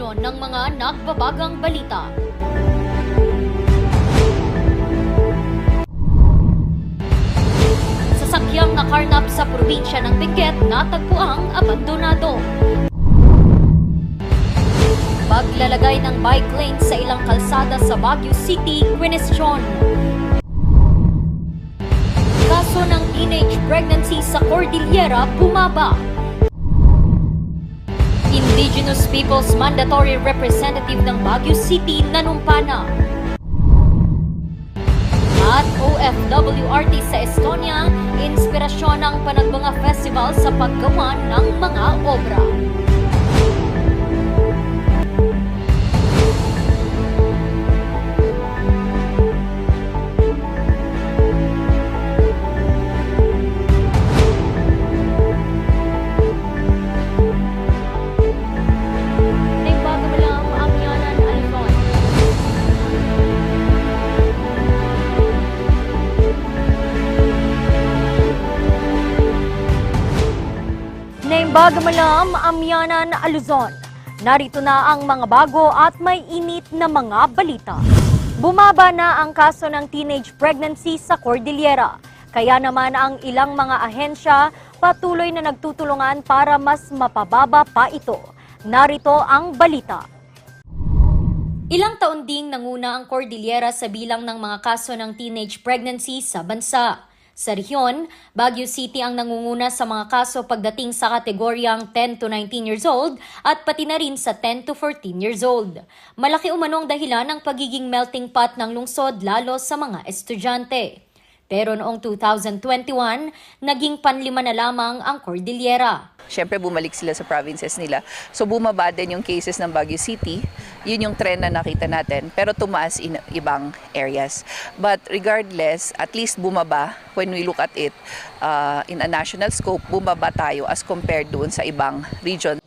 ngayon ng mga nagbabagang balita. Sasakyang nakarnap sa probinsya ng Benguet natagpuang abandonado. Paglalagay ng bike lane sa ilang kalsada sa Baguio City, Quinestyon. Kaso ng teenage pregnancy sa Cordillera bumaba. Indigenous Peoples Mandatory Representative ng Baguio City nanumpana. At OFWRT sa Estonia, inspirasyon ng Panagbanga Festival sa paggawa ng mga obra. Bagamalam, Amyanan, Luzon. Narito na ang mga bago at may init na mga balita. Bumaba na ang kaso ng teenage pregnancy sa Cordillera. Kaya naman ang ilang mga ahensya patuloy na nagtutulungan para mas mapababa pa ito. Narito ang balita. Ilang taon ding nanguna ang Cordillera sa bilang ng mga kaso ng teenage pregnancy sa bansa. Sa rehiyon, Baguio City ang nangunguna sa mga kaso pagdating sa kategoryang 10 to 19 years old at pati na rin sa 10 to 14 years old. Malaki umano ang dahilan ng pagiging melting pot ng lungsod lalo sa mga estudyante. Pero noong 2021, naging panlima na lamang ang Cordillera. Siyempre bumalik sila sa provinces nila. So bumaba din yung cases ng Baguio City. Yun yung trend na nakita natin. Pero tumaas in ibang areas. But regardless, at least bumaba when we look at it in a national scope, bumaba tayo as compared doon sa ibang region.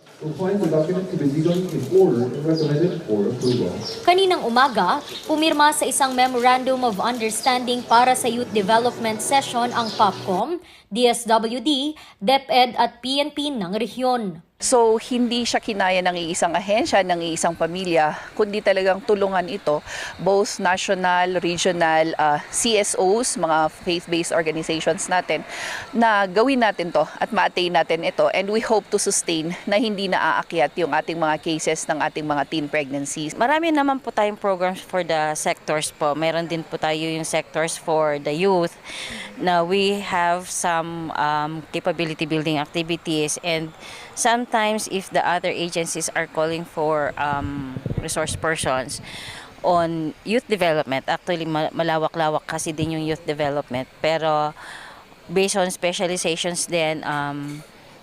Kaninang umaga, pumirma sa isang Memorandum of Understanding para sa Youth Development Session ang POPCOM, DSWD, DepEd at PNP ng rehiyon. So hindi siya kinaya ng iisang ahensya, ng iisang pamilya, kundi talagang tulungan ito, both national, regional, CSOs, mga faith-based organizations natin, na gawin natin to at ma-attain natin ito. And we hope to sustain na hindi naaakyat yung ating mga cases ng ating mga teen pregnancies. Marami naman po tayong programs for the sectors po. Meron din po tayo yung sectors for the youth na we have some capability building activities, and sometimes if the other agencies are calling for resource persons on youth development, actually malawak-lawak kasi din yung youth development, pero based on specializations din,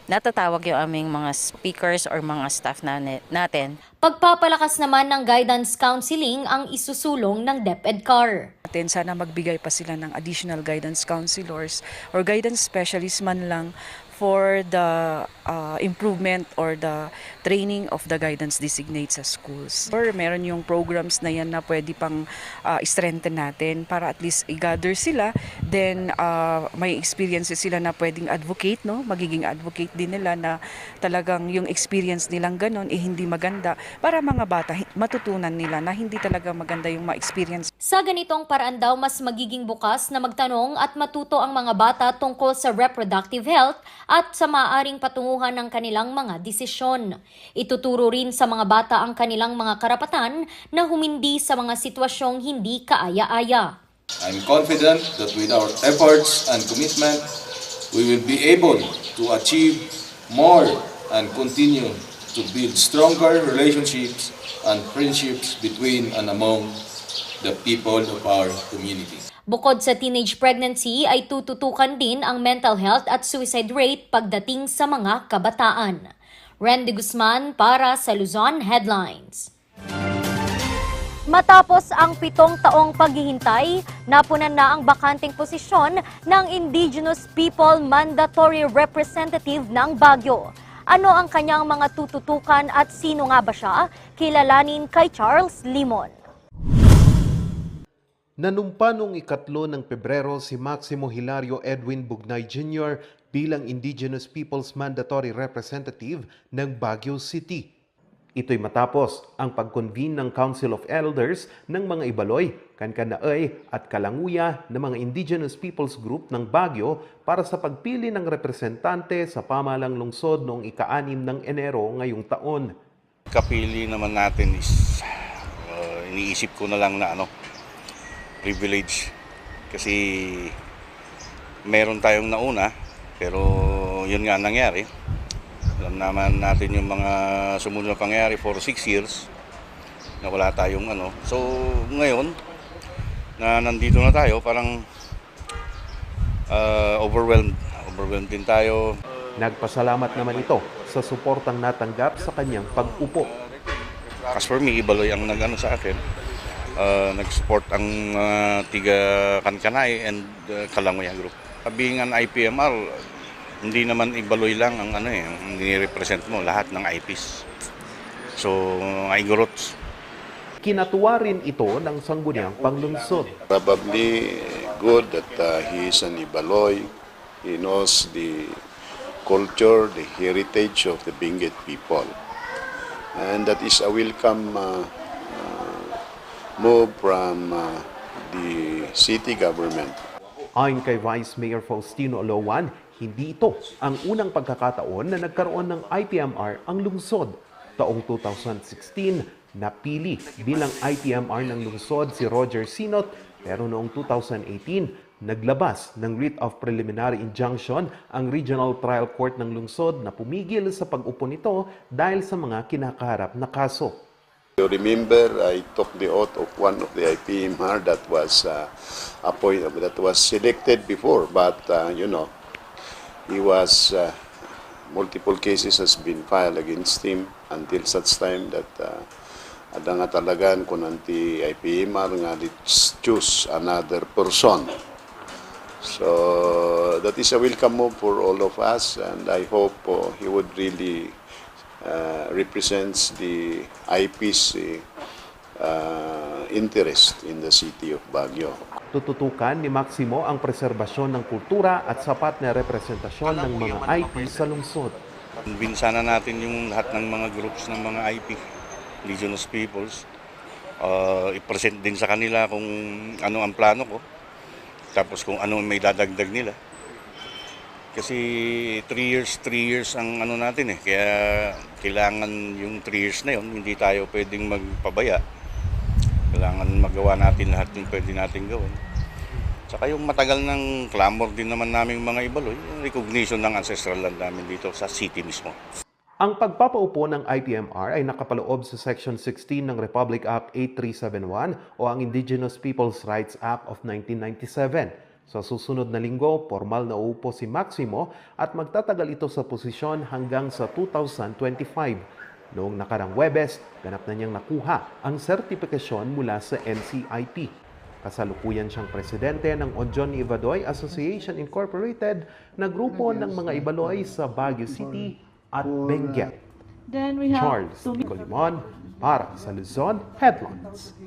natatawag yung aming mga speakers or mga staff natin. Pagpapalakas naman ng guidance counseling ang isusulong ng DepEdCar. Sana magbigay pa sila ng additional guidance counselors or guidance specialists man lang for the improvement or the training of the guidance designates sa schools. Or meron yung programs na yan na pwede pang strengthen natin para at least i-gather sila, then may experiences sila na pwedeng advocate, no? Magiging advocate din nila na talagang yung experience nilang ganon hindi maganda para mga bata matutunan nila na hindi talaga maganda yung ma-experience. Sa ganitong paraan daw mas magiging bukas na magtanong at matuto ang mga bata tungkol sa reproductive health at sa maaaring patunguhan ng kanilang mga desisyon. Ituturo rin sa mga bata ang kanilang mga karapatan na humindi sa mga sitwasyong hindi kaaya-aya. I'm confident that with our efforts and commitment, we will be able to achieve more and continue to build stronger relationships and friendships between and among the people of our community. Bukod sa teenage pregnancy ay tututukan din ang mental health at suicide rate pagdating sa mga kabataan. Randy Guzman para sa Luzon Headlines. Matapos ang 7 taong paghihintay, napunan na ang bakanting posisyon ng Indigenous People Mandatory Representative ng Baguio. Ano ang kanyang mga tututukan at sino nga ba siya? Kilalanin kay Charles Limon. Nanumpa noong 3 ng Pebrero si Maximo Hilario Edwin Bugnay Jr. bilang Indigenous Peoples Mandatory Representative ng Baguio City. Ito'y matapos ang pag-convene ng Council of Elders ng mga Ibaloy, Kankanaay at Kalanguya ng mga Indigenous Peoples Group ng Baguio para sa pagpili ng representante sa pamahalang lungsod noong ika-6 ng Enero ngayong taon. Kapili naman natin is iniisip ko na lang na privilege kasi meron tayong nauna pero yun nga nangyari. Alam naman natin yung mga sumunod na pangyayari for 6 years na wala tayong So ngayon na nandito na tayo parang overwhelmed din tayo. Nagpasalamat naman ito sa suportang natanggap sa kanyang pag-upo. As for me, Ibaloy ang sa akin. Nag-support ang tiga Kankanay and Kalanguya Group. Being an IPMR, hindi naman Ibaloy lang ang ni-represent mo lahat ng IPs. So, Igorots. Kinatuwa rin ito ng sangguniang panglungsod. Probably good that he is an Ibaloy. He knows the culture, the heritage of the Benguet people. And that is a welcome move from the city government. Ayon kay Vice Mayor Faustino Alowan, hindi ito ang unang pagkakataon na nagkaroon ng IPMR ang lungsod. Taong 2016, napili bilang IPMR ng lungsod si Roger Sinot, pero noong 2018, naglabas ng writ of preliminary injunction ang Regional Trial Court ng lungsod na pumigil sa pag-upo nito dahil sa mga kinakaharap na kaso. You remember, I took the oath of one of the IPMR that was selected before, but he was multiple cases has been filed against him until such time that ada nga talagan kung anti-IPMR nga let's choose another person. So that is a welcome move for all of us, and I hope he would really represents the IP's interest in the city of Baguio. Tututukan ni Maximo ang preserbasyon ng kultura at sapat na representasyon ng mga IP sa lungsod. Binsana natin yung lahat ng mga groups ng mga IP, Indigenous Peoples. I-present din sa kanila kung ano ang plano ko. Tapos kung ano may dadagdag nila. Kasi 3 years ang natin Kaya kailangan yung 3 years na yun, hindi tayo pwedeng magpabaya. Kailangan magawa natin lahat yung pwede natin gawin. Saka yung matagal ng clamor din naman naming mga Ibaloy, yung recognition ng ancestral land namin dito sa city mismo. Ang pagpapaupo ng IPMR ay nakapaloob sa Section 16 ng Republic Act 8371 o ang Indigenous Peoples' Rights Act of 1997. Sa susunod na linggo, formal na uupo si Maximo at magtatagal ito sa posisyon hanggang sa 2025. Noong nakarang Huwebes, ganap na niyang nakuha ang sertifikasyon mula sa NCIP. Kasalukuyan siyang presidente ng Ojonie Ivadoy Association Incorporated na grupo ng mga Ibaloy sa Baguio City at Benguet. Charles Colimon para sa Luzon Headlines.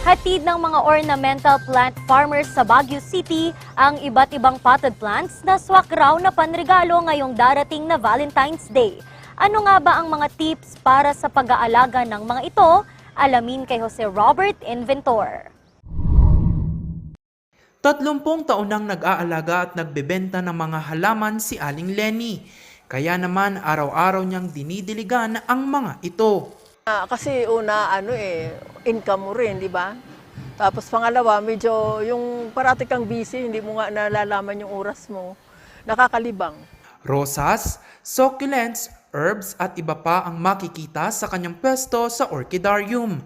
Hatid ng mga ornamental plant farmers sa Baguio City ang iba't ibang potted plants na swak raw na panregalo ngayong darating na Valentine's Day. Ano nga ba ang mga tips para sa pag-aalaga ng mga ito? Alamin kay Jose Robert Inventor. 30 taon nang nag-aalaga at nagbebenta ng mga halaman si Aling Lenny. Kaya naman araw-araw niyang dinidiligan ang mga ito. Kasi una, income mo rin, di ba? Tapos pangalawa, medyo yung parati kang busy, hindi mo nga nalalaman yung oras mo. Nakakalibang. Rosas, succulents, herbs at iba pa ang makikita sa kanyang pwesto sa orchidarium.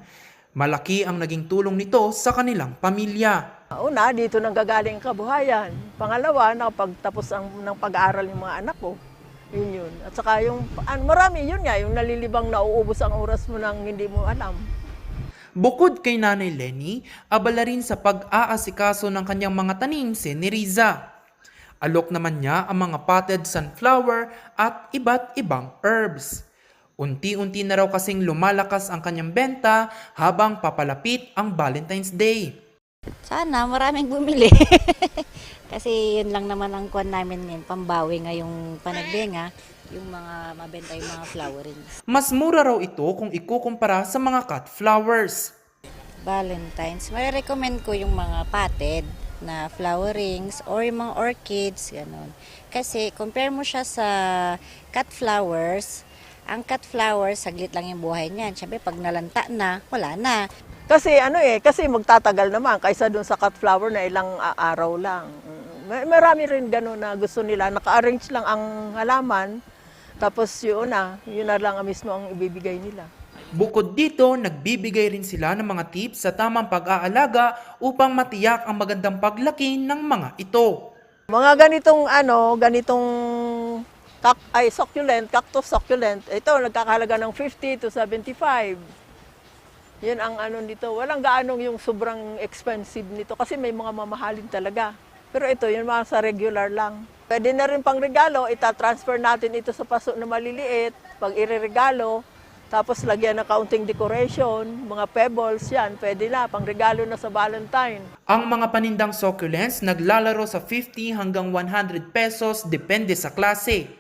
Malaki ang naging tulong nito sa kanilang pamilya. Una, dito nang gagaling ang kabuhayan. Pangalawa, nakapagtapos ng pag-aaral yung mga anak ko. Yun. At saka yung marami yun nga, yung nalilibang nauubos ang oras mo nang hindi mo alam. Bukod kay Nanay Lenny, abala rin sa pag-aasikaso ng kanyang mga tanim si Neriza. Alok naman niya ang mga potted sunflower at iba't ibang herbs. Unti-unti na raw kasing lumalakas ang kanyang benta habang papalapit ang Valentine's Day. Sana maraming bumili. Kasi yun lang naman ang kuwan namin ngayon, pambawi ngayong panagbenga. yung mga mabenta yung mga flowerings. Mas mura raw ito kung ikukumpara sa mga cut flowers. Valentine's, may recommend ko yung mga potted na flowerings or yung mga orchids, gano'n. Kasi compare mo siya sa cut flowers, ang cut flowers, saglit lang yung buhay niyan. Siyempre, pag nalanta na, wala na. Kasi kasi magtatagal naman kaysa dun sa cut flower na ilang araw lang. Marami rin gano'n na gusto nila, naka-arrange lang ang halaman, tapos yun na lang mismo ang ibibigay nila. Bukod dito, nagbibigay rin sila ng mga tips sa tamang pag-aalaga upang matiyak ang magandang paglaki ng mga ito. Mga ganitong succulent, cactus succulent, ito nagkakahalaga ng 50 to 75. Yan ang nito. Walang gaano yung sobrang expensive nito kasi may mga mamahalin talaga. Pero ito, yun mga sa regular lang. Pwede na rin pang regalo, ita-transfer natin ito sa paso na maliliit, pag ireregalo, tapos lagyan ng kaunting decoration, mga pebbles, yan, pwede na, pang regalo na sa Valentine. Ang mga panindang succulents naglalaro sa 50 hanggang 100 pesos depende sa klase.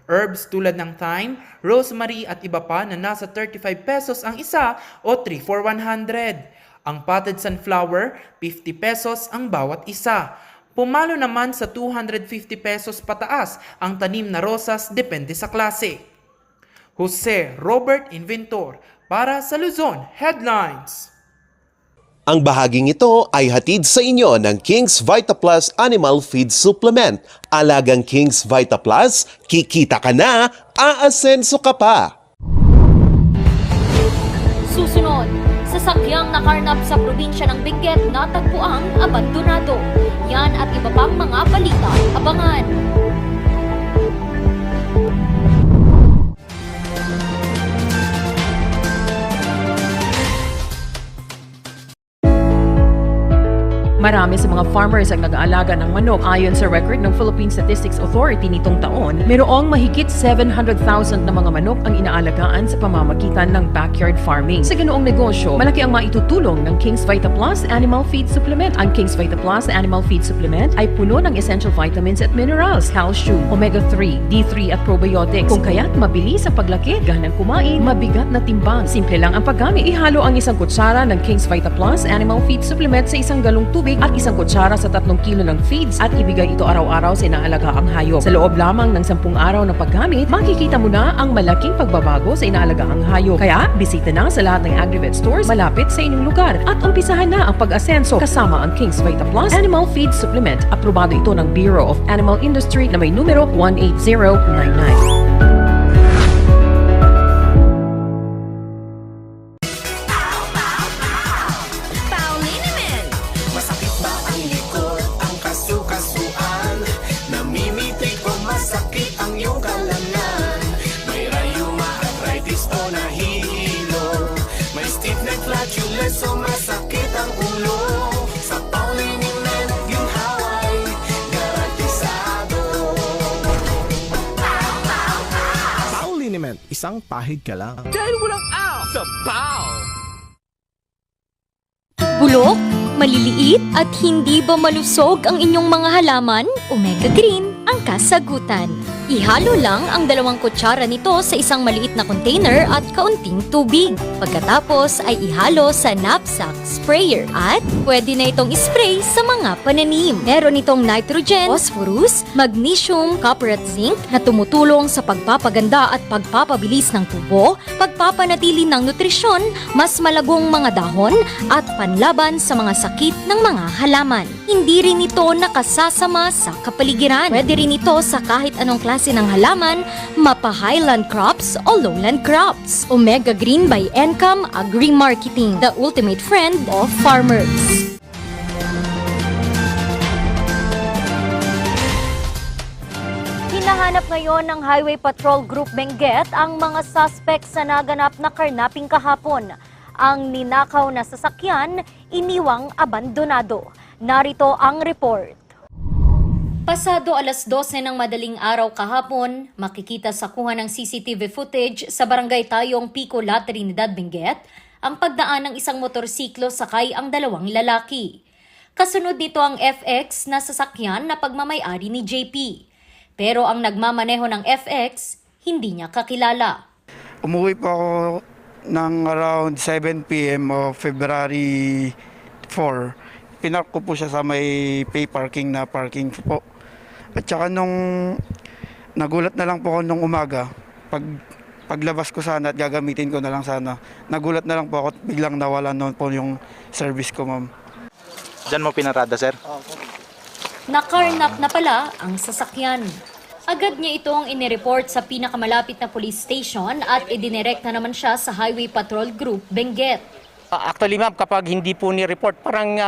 Herbs tulad ng thyme, rosemary at iba pa na nasa 35 pesos ang isa o 3 for 100. Ang potted sunflower, 50 pesos ang bawat isa. Pumalo naman sa 250 pesos pataas ang tanim na rosas depende sa klase. Jose Robert Inventor para sa Luzon Headlines. Ang bahaging ito ay hatid sa inyo ng King's Vita Plus Animal Feed Supplement. Alagang King's Vita Plus, kikita ka na, aasenso ka pa. Susunod, sasakyang nakarnap sa probinsya ng Benguet natagpuang abandonado. Yan at iba pang mga balita. Abangan! Marami sa mga farmers ang nag-aalaga ng manok. Ayon sa record ng Philippine Statistics Authority nitong taon, mayroong mahigit 700,000 na mga manok ang inaalagaan sa pamamagitan ng backyard farming. Sa ganoong negosyo, malaki ang maitutulong ng King's Vita Plus Animal Feed Supplement. Ang King's Vita Plus Animal Feed Supplement ay puno ng essential vitamins at minerals, calcium, omega-3, D3 at probiotics. Kung kaya't mabilis ang paglaki, ganang kumain, mabigat na timbang. Simple lang ang paggamit. Ihalo ang isang kutsara ng King's Vita Plus Animal Feed Supplement sa isang galong tubig at isang kutsara sa 3 kilo ng feeds at ibigay ito araw-araw sa inaalagang hayop. Sa loob lamang ng 10 araw ng paggamit, makikita mo na ang malaking pagbabago sa inaalagang hayop. Kaya, bisita na sa lahat ng Agrivet stores malapit sa inyong lugar at umpisahan na ang pag-asenso kasama ang King's Vita Plus Animal Feed Supplement. Aprobado ito ng Bureau of Animal Industry na may numero 18099. So masakit ang ulo sa Pauliniment yung haway garantisado. Pauliniment, isang pahid ka lang. Dahil walang out sa Pau! Bulok, maliliit at hindi ba malusog ang inyong mga halaman? Omega Green ang kasagutan. Ihalo lang ang 2 kutsara nito sa isang maliit na container at kaunting tubig. Pagkatapos ay ihalo sa knapsack sprayer at pwede na itong spray sa mga pananim. Meron itong nitrogen, phosphorus, magnesium, copper at zinc na tumutulong sa pagpapaganda at pagpapabilis ng tubo, pagpapanatili ng nutrisyon, mas malagong mga dahon at panlaban sa mga sakit ng mga halaman. Hindi rin ito nakasasama sa kapaligiran. Pwede rin ito sa kahit anong klase ng halaman, mapa highland crops o lowland crops. Omega Green by Encam Agri-Marketing, the ultimate friend of farmers. Hinahanap ngayon ng Highway Patrol Group Benguet ang mga suspect sa naganap na karnaping kahapon. Ang ninakaw na sasakyan, iniwang abandonado. Narito ang report. Pasado alas 12 ng madaling araw kahapon, makikita sa kuha ng CCTV footage sa Barangay Tayong Pico, La Trinidad, Benguet, ang pagdaan ng isang motorsiklo sakay ang 2 lalaki. Kasunod dito ang FX na sasakyan na pagmamay-ari ni JP. Pero ang nagmamaneho ng FX, hindi niya kakilala. Umuwi po ako ng around 7 p.m. of February 4. Pinark ko po siya sa may pay parking na parking po. At saka nung nagulat na lang po ako nung umaga, paglabas ko sana at gagamitin ko na lang sana, nagulat na lang po ako at biglang nawala noon po yung service ko, ma'am. Diyan mo pinarada, sir? Nakarnap na pala ang sasakyan. Agad niya itong inireport sa pinakamalapit na police station at idinirect na naman siya sa Highway Patrol Group, Benguet. Actually, ma'am, kapag hindi po ni-report, parang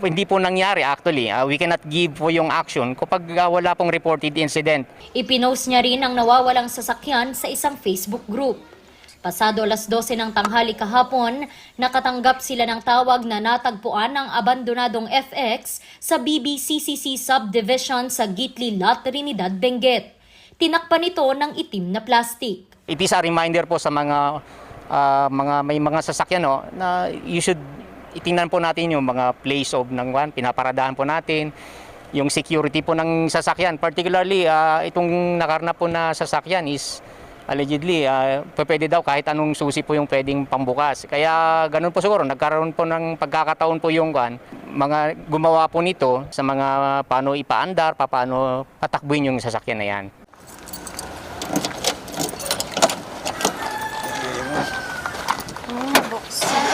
hindi po nangyari actually. We cannot give po yung action kapag wala pong reported incident. Ipinost niya rin ang nawawalang sasakyan sa isang Facebook group. Pasado 12:00 ng tanghali kahapon, nakatanggap sila ng tawag na natagpuan ang abandonadong FX sa BBCCC subdivision sa Gitli, La Trinidad, Benguet. Tinakpan ito ng itim na plastic. It is a reminder po sa mga may mga sasakyan na you should itingnan po natin yung mga place of pinaparadahan po natin, yung security po ng sasakyan. Particularly itong nakarnap po na sasakyan is allegedly, pwede daw kahit anong susi po yung pwedeng pambukas. Kaya ganun po siguro, nagkaroon po ng pagkakataon po yung mga gumawa po nito sa mga paano ipaandar, paano patakbuhin yung sasakyan na yan.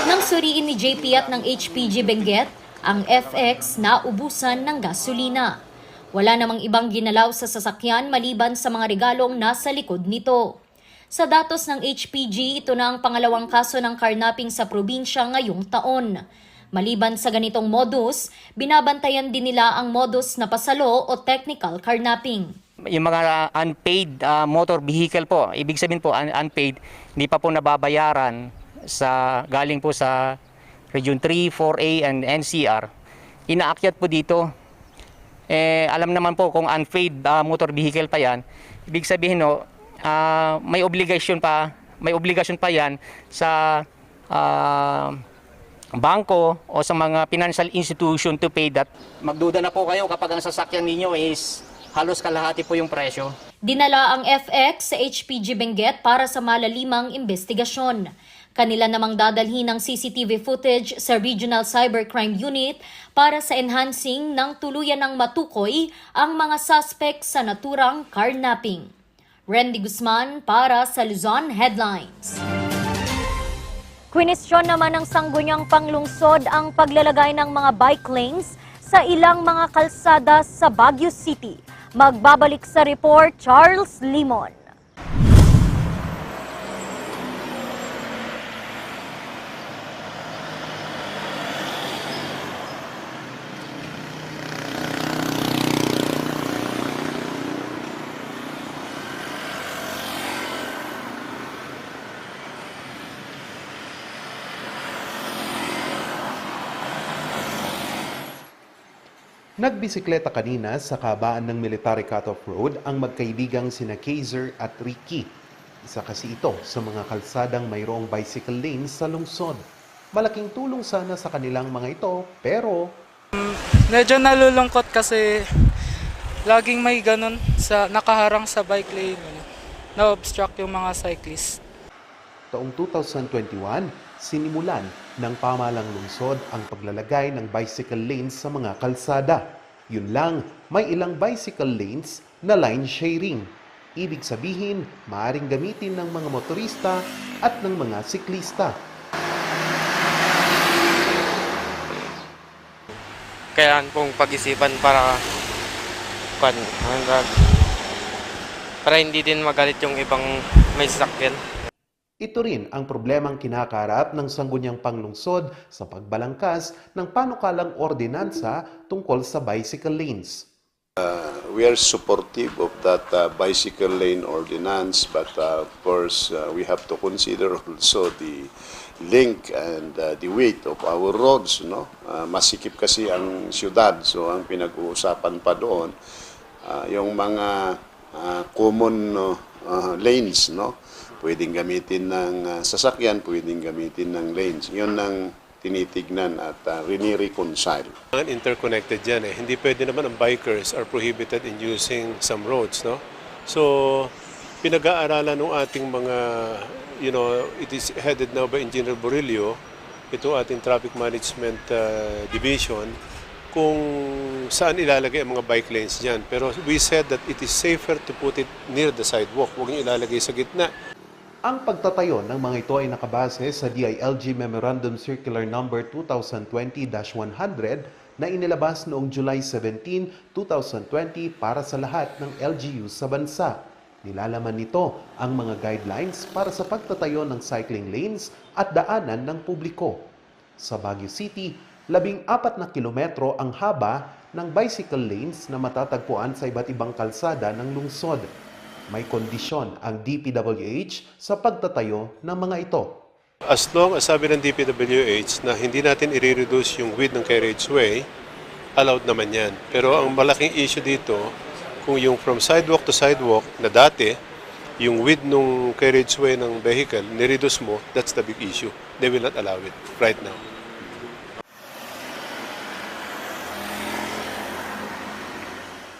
Nang suriin ni JP at ng HPG Benguet, ang FX naubusan ng gasolina. Wala namang ibang ginalaw sa sasakyan maliban sa mga regalong nasa likod nito. Sa datos ng HPG, ito na ang pangalawang kaso ng carnapping sa probinsya ngayong taon. Maliban sa ganitong modus, binabantayan din nila ang modus na pasalo o technical carnapping. Yung mga unpaid motor vehicle po, ibig sabihin po unpaid, hindi pa po nababayaran galing po sa Region 3, 4A and NCR. Inaakyat po dito. Alam naman po kung unpaid motor vehicle pa yan, ibig sabihin may obligasyon pa yan sa bangko o sa mga financial institution to pay that. Magduda na po kayo kapag ang sasakyan ninyo is halos kalahati po yung presyo. Dinala ang FX sa HPG Benguet para sa malalimang investigasyon. Kanila namang dadalhin ng CCTV footage sa Regional Cybercrime Unit para sa enhancing ng tuluyan ng matukoy ang mga suspect sa naturang carnapping. Randy Guzman para sa Luzon Headlines. Kwinestyon naman ng Sangguniang Panglungsod ang paglalagay ng mga bike lanes sa ilang mga kalsada sa Baguio City. Magbabalik sa report, Charles Limon. Nagbisikleta kanina sa kabaan ng Military Cutoff Road ang magkaibigang sina Kaiser at Ricky. Isa kasi ito sa mga kalsadang mayroong bicycle lanes sa lungsod. Malaking tulong sana sa kanilang mga ito, pero medyo nalulungkot kasi laging may ganun sa nakaharang sa bike lane. Na-obstruct yung mga cyclists. Taong 2021, sinimulan ng pamahalang lungsod ang paglalagay ng bicycle lanes sa mga kalsada. Yun lang, may ilang bicycle lanes na line sharing. Ibig sabihin, maaaring gamitin ng mga motorista at ng mga siklista. Kailangan pong pag-isipan para hindi din magalit yung ibang may sasakyan. Ito rin ang problemang kinakaharap ng Sangguniang Panglungsod sa pagbalangkas ng panukalang ordinansa tungkol sa bicycle lanes. We are supportive of that bicycle lane ordinance, but of course we have to consider also the length and the weight of our roads. Masikip kasi ang siyudad, so ang pinag-uusapan pa doon yung mga common lanes, pwedeng gamitin ng sasakyan, pwedeng gamitin ng lanes. Yun ang tinitignan at rini-reconcile. Interconnected yan Hindi pwede naman ang bikers are prohibited in using some roads, So, pinag-aaralan ng ating mga, it is headed now by Engineer Borillo, ito ating Traffic Management Division, kung saan ilalagay ang mga bike lanes dyan. Pero we said that it is safer to put it near the sidewalk. Huwag niyo ilalagay sa gitna. Ang pagtatayo ng mga ito ay nakabase sa DILG Memorandum Circular Number 2020-100 na inilabas noong July 17, 2020 para sa lahat ng LGUs sa bansa. Nilalaman nito ang mga guidelines para sa pagtatayo ng cycling lanes at daanan ng publiko. Sa Baguio City, 14 na kilometro ang haba ng bicycle lanes na matatagpuan sa iba't ibang kalsada ng lungsod. May kondisyon ang DPWH sa pagtatayo ng mga ito. As long as sabi ng DPWH na hindi natin i-reduce yung width ng carriageway, allowed naman yan. Pero ang malaking issue dito, kung yung from sidewalk to sidewalk na dati, yung width ng carriageway ng vehicle, ni-reduce mo, that's the big issue. They will not allow it right now.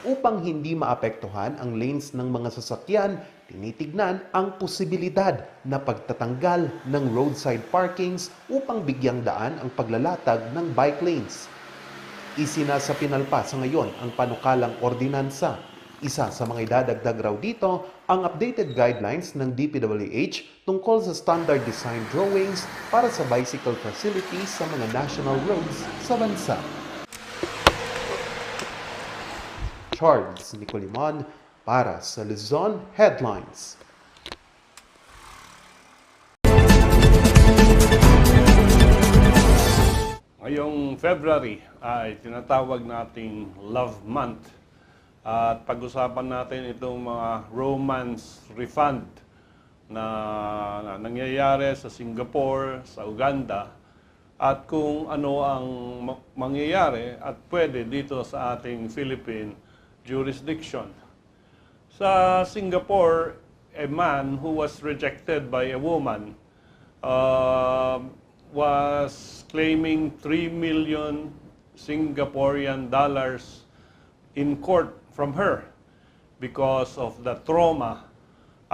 Upang hindi maapektuhan ang lanes ng mga sasakyan, tinitignan ang posibilidad na pagtatanggal ng roadside parkings upang bigyang daan ang paglalatag ng bike lanes. Isinasapinalpa sa ngayon ang panukalang ordinansa. Isa sa mga idadagdag raw dito ang updated guidelines ng DPWH tungkol sa standard design drawings para sa bicycle facilities sa mga national roads sa bansa. Charles Nicolimon para sa Luzon Headlines. Ngayong February ay tinatawag nating Love Month at pag-usapan natin itong mga romance refund na nangyayari sa Singapore, sa Uganda at kung ano ang mangyayari at pwede dito sa ating Philippine jurisdiction. Sa Singapore, a man who was rejected by a woman was claiming 3 million Singaporean dollars in court from her because of the trauma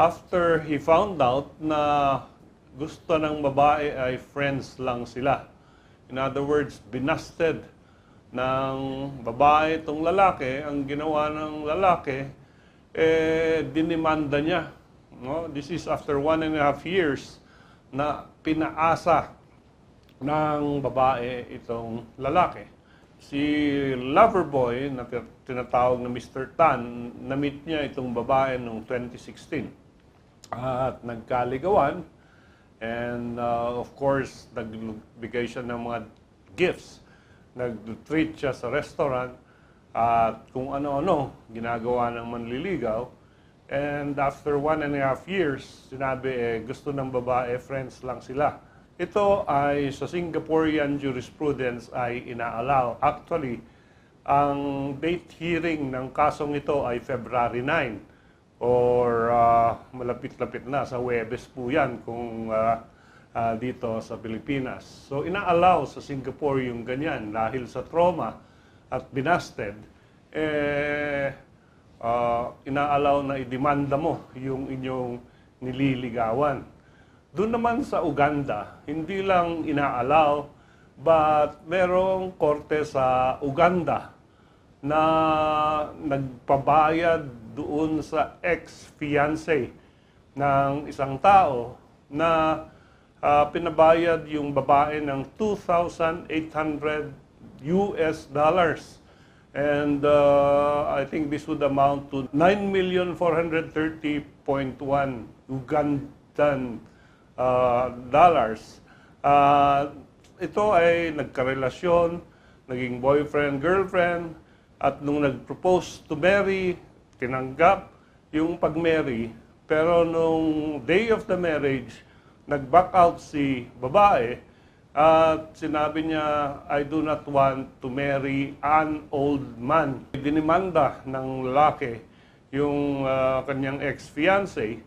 after he found out na gusto ng babae ay friends lang sila. In other words, binasted ng babae itong lalaki. Ang ginawa ng lalaki, dinimanda niya. No? This is after 1.5 years na pinaasa ng babae itong lalaki. Si Loverboy, na tinatawag na Mr. Tan, na-meet niya itong babae noong 2016. At nagkaligawan. And of course, nagbigay siya ng mga gifts. Nag-treat siya sa restaurant at kung ano-ano ginagawa ng manliligaw. And after 1.5 years, sinabi gusto ng babae, friends lang sila. Ito ay sa Singaporean jurisprudence ay ina-allow. Actually, ang date hearing ng kasong ito ay February 9 or malapit-lapit na sa Huwebes po yan kung dito sa Pilipinas. So ina-allow sa Singapore yung ganyan dahil sa trauma at binasted, ina-allow na idemanda mo yung inyong nililigawan. Doon naman sa Uganda, hindi lang ina-allow, but merong korte sa Uganda na nagpabayad doon sa ex-fiancé ng isang tao na pinabayad yung babae ng $2,800 and I think this would amount to 9,430,100,000 Ugandan dollars. Ito ay nagkarelasyon, naging boyfriend, girlfriend, at nung nag-propose to marry, tinanggap yung pag-marry, pero nung day of the marriage, nag-back out si babae at sinabi niya, I do not want to marry an old man. Dinimanda ng lalaki yung kanyang ex-fiancé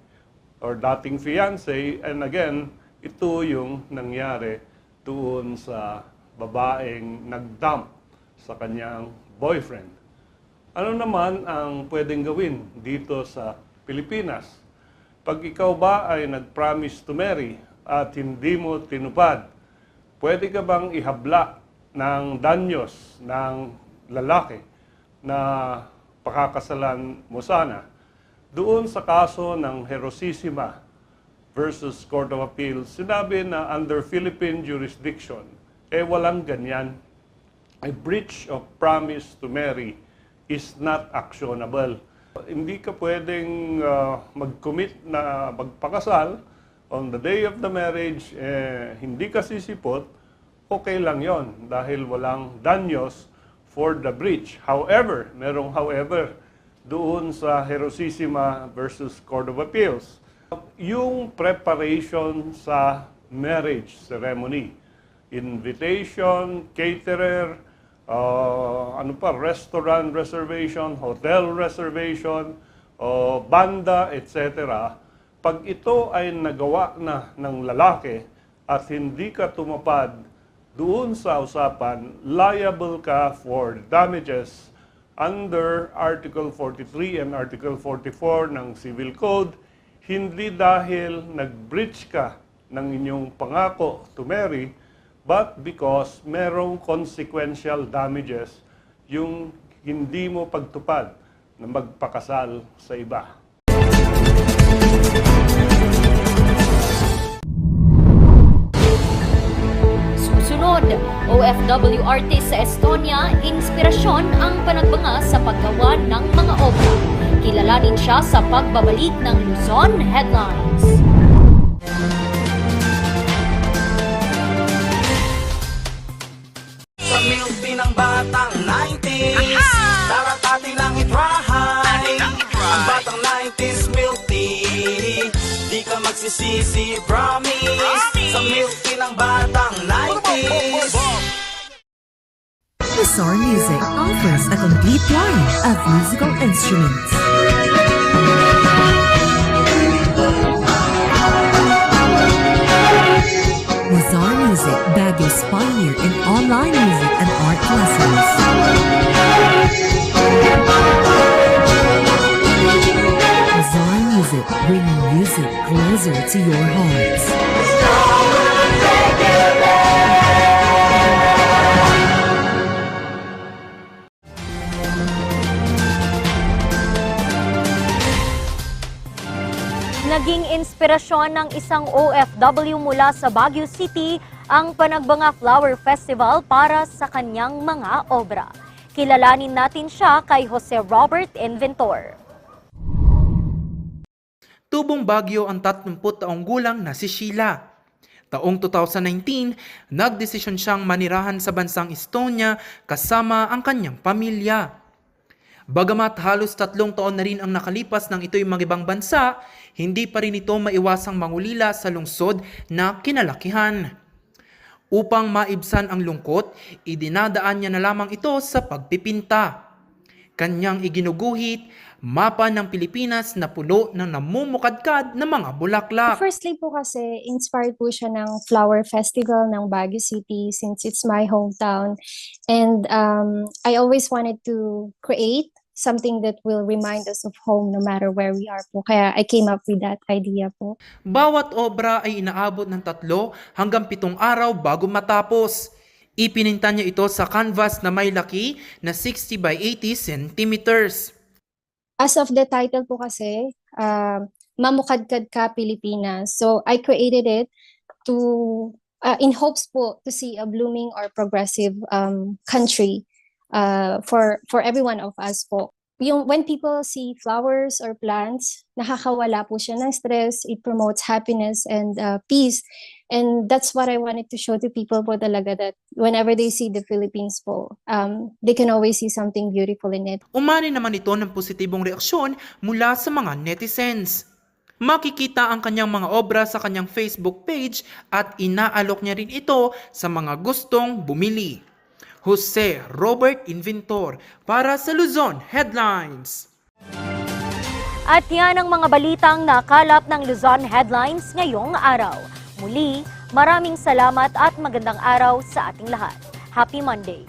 or dating fiancé, and again, ito yung nangyari doon sa babaeng nag-dump sa kanyang boyfriend. Ano naman ang pwedeng gawin dito sa Pilipinas? Pag ikaw ba ay nag-promise to marry at hindi mo tinupad, pwede ka bang ihabla ng danyos ng lalaki na pakakasalan mo sana? Doon sa kaso ng Herosissima versus Court of Appeals, sinabi na under Philippine jurisdiction, walang ganyan. A breach of promise to marry is not actionable. Hindi ka pwedeng mag-commit na magpakasal on the day of the marriage, hindi ka sisipot, okay lang yon dahil walang danyos for the breach. However, merong however doon sa Herosissima versus Court of Appeals. Yung preparation sa marriage ceremony, invitation, caterer, restaurant reservation, hotel reservation, banda, etc. Pag ito ay nagawa na ng lalaki at hindi ka tumapad doon sa usapan, liable ka for damages under Article 43 and Article 44 ng Civil Code, hindi dahil nag-breach ka ng inyong pangako to marry, but because merong consequential damages yung hindi mo pagtupad na magpakasal sa iba. Susunod, OFW artist sa Estonia, inspirasyon ang panagbanga sa paggawa ng mga obra. Kilalanin siya sa pagbabalik ng Luzon Headlines. Sa milk ng batang 90s, daratatin ang itrahay. Ang batang 90s milk tea, di ka magsisisi, promise. Sa milk ng batang 90s. Bizarre Music offers a complete line of musical instruments. Bizarre Music, Baguio's pioneer in online music and art lessons. Bizarre Music, bringing music closer to your hearts. Naging inspirasyon ng isang OFW mula sa Baguio City ang Panagbanga Flower Festival para sa kanyang mga obra. Kilalanin natin siya kay Jose Robert Inventor. Tubong Baguio ang 30 taong gulang na si Sheila. Taong 2019, nagdesisyon siyang manirahan sa bansang Estonia kasama ang kanyang pamilya. Bagamat halos 3 taon na rin ang nakalipas ng ito'y mag-ibang bansa, hindi pa rin ito maiwasang mangulila sa lungsod na kinalakihan. Upang maibsan ang lungkot, idinadaan niya na lamang ito sa pagpipinta. Kanyang iginuguhit, mapa ng Pilipinas na pulo ng namumukadkad na mga bulaklak. Firstly po kasi, inspired po siya ng Flower Festival ng Baguio City since it's my hometown. And I always wanted to create something that will remind us of home no matter where we are po. Kaya I came up with that idea po. Bawat obra ay inaabot ng 3 hanggang 7 araw bago matapos. Ipininta niya ito sa canvas na may laki na 60 by 80 centimeters. As of the title po kasi, Mamukadkad Ka Pilipinas. So I created it to in hopes po to see a blooming or progressive country for every one of us po. When people see flowers or plants, nakakawala po siya ng stress, it promotes happiness and peace. And that's what I wanted to show to people po talaga, that whenever they see the Philippines po, they can always see something beautiful in it. Umani naman ito ng positibong reaksyon mula sa mga netizens. Makikita ang kanyang mga obra sa kanyang Facebook page at inaalok niya rin ito sa mga gustong bumili. Jose Robert Inventor para sa Luzon Headlines. At yan ang mga balitang nakalap ng Luzon Headlines ngayong araw. Muli, maraming salamat at magandang araw sa ating lahat. Happy Monday!